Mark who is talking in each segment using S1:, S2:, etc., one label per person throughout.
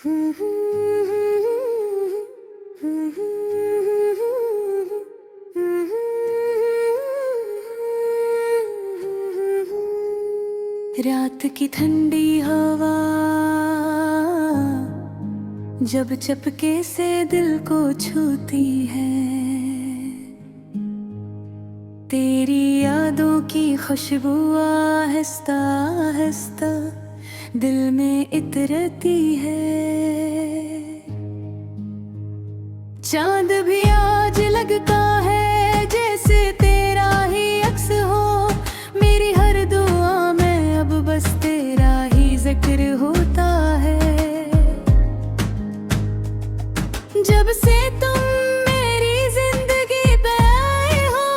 S1: रात की ठंडी हवा जब चपके से दिल को छूती है, तेरी यादों की खुशबू आहिस्ता आहिस्ता दिल में इतरती है। चांद भी आज लगता है जैसे तेरा ही अक्स हो, मेरी हर दुआ में अब बस तेरा ही जिक्र होता है। जब से तुम मेरी जिंदगी पे आए हो,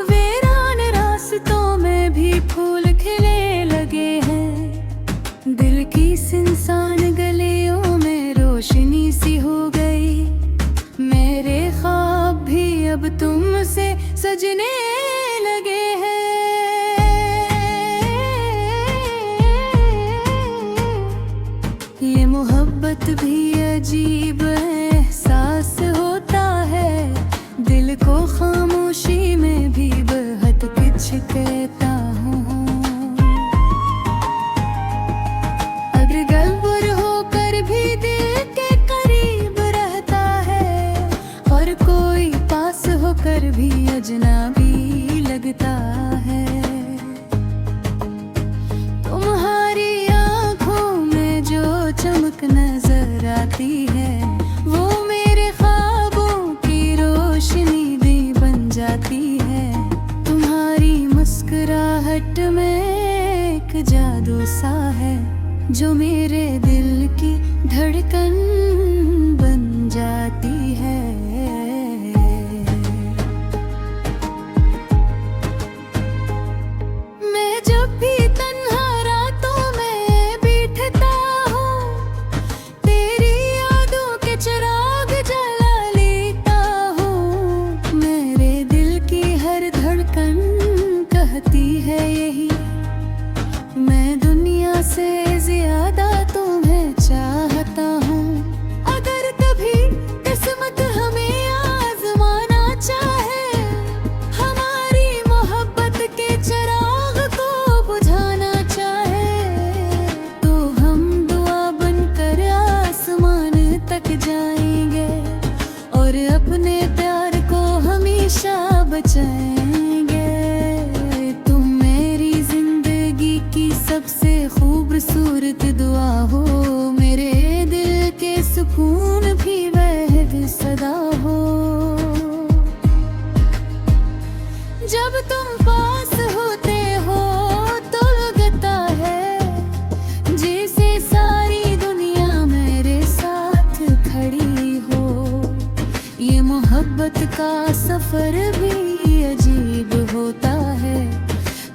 S1: वीरान रास्तों में भी फूल खिले लगे हैं। दिल की सुनसान गलियों में रोशनी सी हो गई, मेरे ख्वाब भी अब तुमसे सजने लगे हैं। ये मोहब्बत भी अजीब एहसास होता है, दिल को खामोशी में भी बहुत कुछ कहता हूँ। अगर गलबुर होकर भी दिल के करीब रहता है, और कोई पास होकर भी अजनबी लगता है। तुम्हारी आँखों में जो चमक नजर आती है, वो मेरे ख्वाबों की रोशनी भी बन जाती है। तुम्हारी मुस्कुराहट में एक जादू सा है, जो मेरे दिल की धड़कन बन जाती है। मैं जब भी तन्हा रातों में बैठता हूँ, तेरी यादों के चिराग जला लेता हूँ। मेरे दिल की हर धड़कन कहती है यही, मैं दुनिया से ज्यादा तुम्हें चाहता हूँ। अगर कभी किस्मत हमें आजमाना चाहे, हमारी मोहब्बत के चिराग को बुझाना चाहे, तो हम दुआ बनकर आसमान तक जाएंगे और अपने प्यार को हमेशा बचाएंगे। तुम मेरी जिंदगी की सबसे खूबसूरत दुआ हो, मेरे दिल के सुकून भी वह सदा हो। जब तुम पास होते हो तो लगता है जैसे सारी दुनिया मेरे साथ खड़ी हो। ये मोहब्बत का सफर भी अजीब होता है,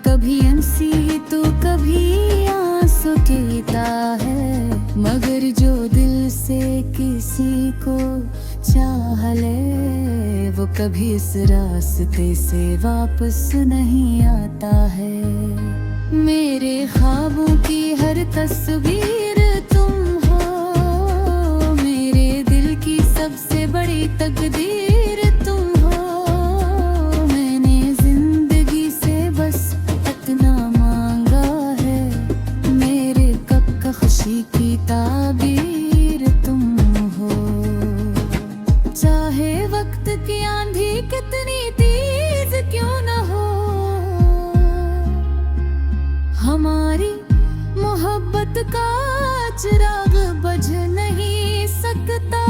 S1: कभी हंसी तो कभी आंसू गिरता है। मगर जो दिल से किसी को चाह ले, वो कभी इस रास्ते से वापस नहीं आता है। मेरे ख्वाबों की हर तस्वीर तुम हो, मेरे दिल की सबसे बड़ी तकदीर तुम हो। मैंने जिंदगी से बस इतना मांगा है, मेरे कब का खुशी की ताबीर तुम हो। चाहे वक्त की आंधी कितनी तेज क्यों न हो, हमारी मोहब्बत का चिराग बुझ नहीं सकता,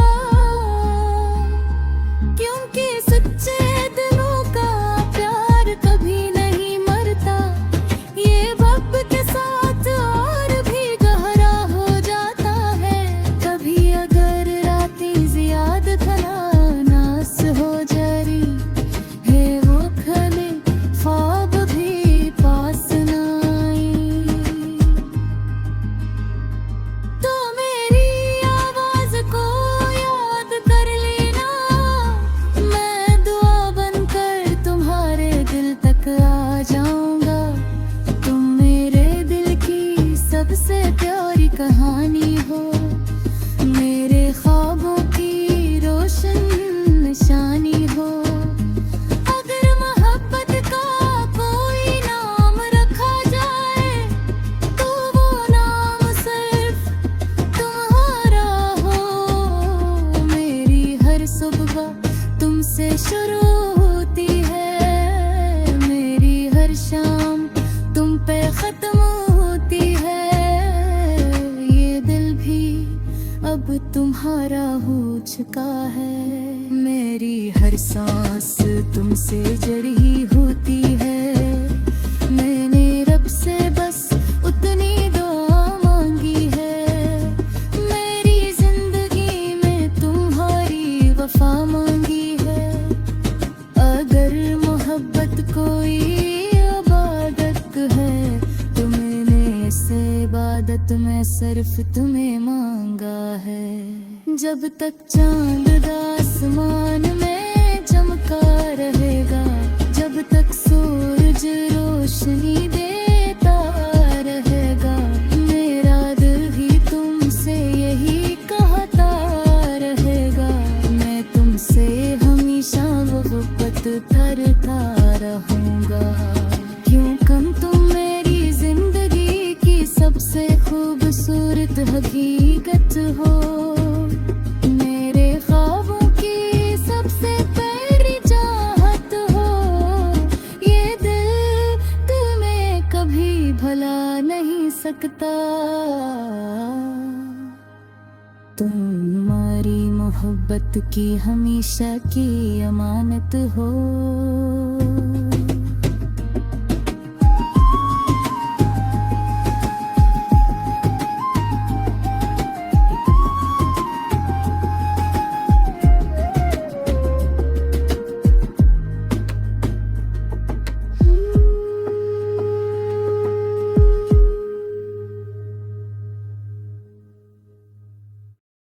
S1: क्योंकि सच्चे दिलों का प्यार कभी नहीं मरता। ये वक्त के साथ और भी गहरा हो जाता है। कभी अगर रातें ज्यादा खलानास हो जारी है, वो खले ख्वाब भी पास न आई। तुमसे शुरू होती है, मेरी हर शाम तुम पे खत्म होती है। ये दिल भी अब तुम्हारा हो चुका है, मेरी हर सांस तुमसे जड़ी होती है। मैंने रब से बस उतनी दुआ मांगी है, मेरी जिंदगी में तुम्हारी वफा मांगी है। अगर मोहब्बत कोई इबादत है तो मैंने इस इबादत में सिर्फ तुम्हें मांगा है। जब तक चांद आसमान में चमका रहेगा, जब तक सूरज रोशनी देता रहेगा, मेरा दिल भी तुमसे यही कहता रहेगा। मैं तुमसे हमेशा मोहब्बत करता रहूंगा, क्यों कम तुम मेरी जिंदगी की सबसे खूबसूरत हकीकत हो। मेरे ख्वाबों की सबसे प्यारी चाहत हो, ये दिल तुम्हें कभी भुला नहीं सकता। तुम्हारी मोहब्बत की हमेशा की अमानत हो।